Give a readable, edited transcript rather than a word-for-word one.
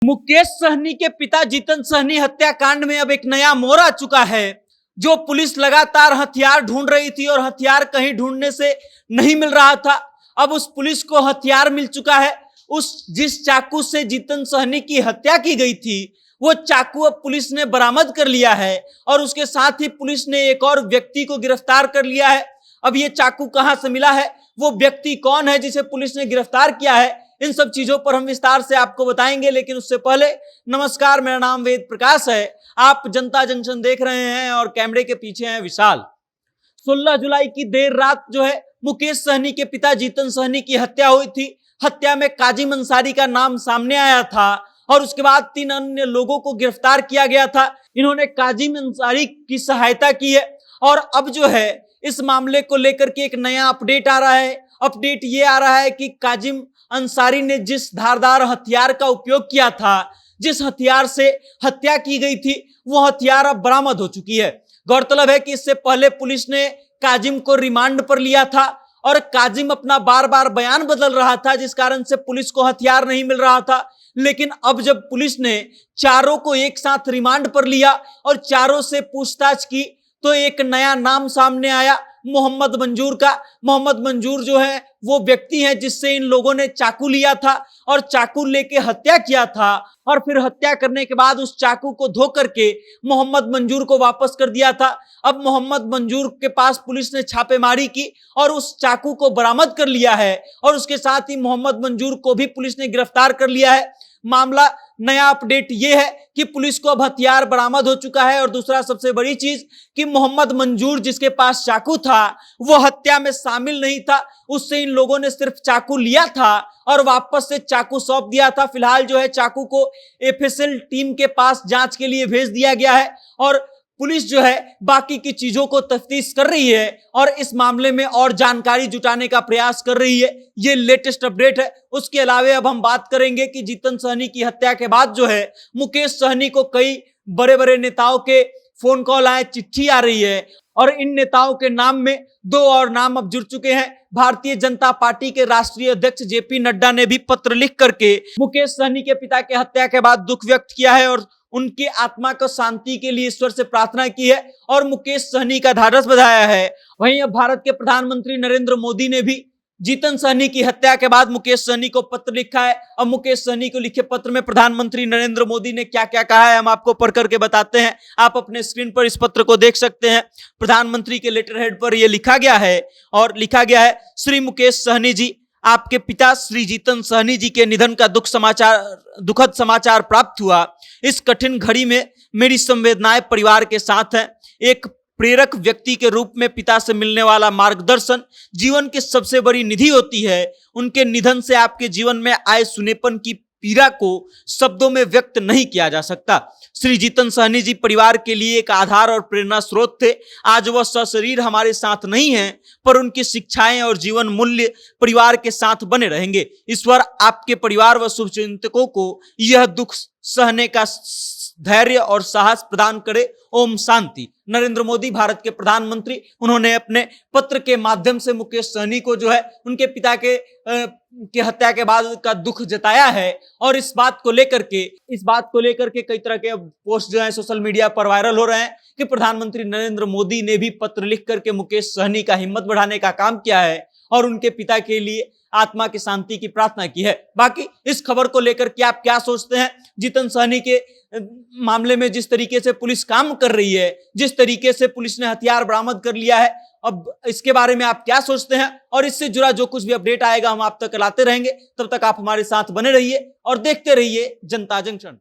मुकेश सहनी के पिता जीतन सहनी हत्याकांड में अब एक नया मोड़ आ चुका है। जो पुलिस लगातार हथियार ढूंढ रही थी और हथियार कहीं ढूंढने से नहीं मिल रहा था, अब उस पुलिस को हथियार मिल चुका है। उस जिस चाकू से जीतन सहनी की हत्या की गई थी, वो चाकू अब पुलिस ने बरामद कर लिया है और उसके साथ ही पुलिस ने एक और व्यक्ति को गिरफ्तार कर लिया है। अब ये चाकू कहां से मिला है, वो व्यक्ति कौन है जिसे पुलिस ने गिरफ्तार किया है, इन सब चीजों पर हम विस्तार से आपको बताएंगे। लेकिन उससे पहले नमस्कार, मेरा नाम वेद प्रकाश है। आप जनता जंक्शन देख रहे हैं और कैमरे के पीछे हैं विशाल। 16 जुलाई की देर रात जो है मुकेश सहनी के पिता जीतन सहनी की हत्या हुई थी। हत्या में काजिम अंसारी का नाम सामने आया था और उसके बाद 3 अन्य लोगों को गिरफ्तार किया गया था। इन्होंने काजिम अंसारी की सहायता की है और अब जो है इस मामले को लेकर के एक नया अपडेट आ रहा है। अपडेट ये आ रहा है कि काजिम अंसारी ने जिस धारदार हथियार का उपयोग किया था, जिस हथियार से हत्या की गई थी, वो हथियार अब बरामद हो चुकी है। गौरतलब है कि इससे पहले पुलिस ने काजिम को रिमांड पर लिया था और काजिम अपना बार बार बयान बदल रहा था, जिस कारण से पुलिस को हथियार नहीं मिल रहा था। लेकिन अब जब पुलिस ने चारों को एक साथ रिमांड पर लिया और चारों से पूछताछ की, तो एक नया नाम सामने आया, मोहम्मद मंजूर का। मोहम्मद मंजूर जो है वो व्यक्ति है जिससे इन लोगों ने चाकू लिया था और चाकू लेके हत्या किया था और फिर हत्या करने के बाद उस चाकू को धो करके मोहम्मद मंजूर को वापस कर दिया था। अब मोहम्मद मंजूर के पास पुलिस ने छापेमारी की और उस चाकू को बरामद कर लिया है और उसके साथ ही मोहम्मद मंजूर को भी पुलिस ने गिरफ्तार कर लिया है। मामला नया अपडेट यह है कि पुलिस को अब हथियार बरामद हो चुका है और दूसरा सबसे बड़ी चीज कि मोहम्मद मंजूर जिसके पास चाकू था वो हत्या में शामिल नहीं था। उससे इन लोगों ने सिर्फ चाकू लिया था और वापस से चाकू सौंप दिया था। फिलहाल जो है चाकू को एफएसएल टीम के पास जांच के लिए भेज दिया गया है और पुलिस जो है बाकी की चीजों को तफ्तीश कर रही है और इस मामले में और जानकारी जुटाने का प्रयास कर रही है। ये लेटेस्ट अपडेट है। उसके अलावा अब हम बात करेंगे कि जीतन सहनी की हत्या के बाद जो है मुकेश सहनी को कई बड़े बड़े नेताओं के फोन कॉल आए, चिट्ठी आ रही है और इन नेताओं के नाम में 2 और नाम अब जुड़ चुके हैं। भारतीय जनता पार्टी के राष्ट्रीय अध्यक्ष जेपी नड्डा ने भी पत्र लिख करके मुकेश सहनी के पिता के हत्या के बाद दुख व्यक्त किया है और उनकी आत्मा को शांति के लिए ईश्वर से प्रार्थना की है और मुकेश सहनी का ढाढ़स बंधाया है। वहीं अब भारत के प्रधानमंत्री नरेंद्र मोदी ने भी जीतन सहनी की हत्या के बाद मुकेश सहनी को पत्र लिखा है। अब मुकेश सहनी को लिखे पत्र में प्रधानमंत्री नरेंद्र मोदी ने क्या क्या कहा है हम आपको पढ़ करके बताते हैं। आप अपने स्क्रीन पर इस पत्र को देख सकते हैं। प्रधानमंत्री के लेटर हेड पर यह लिखा गया है और लिखा गया है, श्री मुकेश सहनी जी, आपके पिता श्री जीतन सहनी जी के निधन का दुखद समाचार प्राप्त हुआ। इस कठिन घड़ी में मेरी संवेदनाएं परिवार के साथ हैं। एक प्रेरक व्यक्ति के रूप में पिता से मिलने वाला मार्गदर्शन जीवन की सबसे बड़ी निधि होती है। उनके निधन से आपके जीवन में आए सुनेपन की पीड़ा को शब्दों में व्यक्त नहीं किया जा सकता। श्री जीतन सहनी जी परिवार के लिए एक आधार और प्रेरणा स्रोत थे। आज वह सशरीर हमारे साथ नहीं हैं, पर उनकी शिक्षाएं और जीवन मूल्य परिवार के साथ बने रहेंगे। ईश्वर आपके परिवार व शुभचिंतकों को यह दुख सहने का धैर्य और साहस प्रदान करे। ओम शांति। नरेंद्र मोदी भारत के प्रधानमंत्री, उन्होंने अपने पत्र के माध्यम से मुकेश सहनी को जो है उनके पिता के हत्या के बाद का दुख जताया है और इस बात को लेकर के कई तरह के पोस्ट जो है सोशल मीडिया पर वायरल हो रहे हैं कि प्रधानमंत्री नरेंद्र मोदी ने भी पत्र लिख करके मुकेश सहनी का हिम्मत बढ़ाने का काम किया है और उनके पिता के लिए आत्मा की शांति की प्रार्थना की है। बाकी इस खबर को लेकर के आप क्या सोचते हैं? जीतन सहनी के मामले में जिस तरीके से पुलिस काम कर रही है, जिस तरीके से पुलिस ने हथियार बरामद कर लिया है, अब इसके बारे में आप क्या सोचते हैं? और इससे जुड़ा जो कुछ भी अपडेट आएगा हम आप तक लाते रहेंगे। तब तक आप हमारे साथ बने रहिए और देखते रहिए जनता जंक्शन।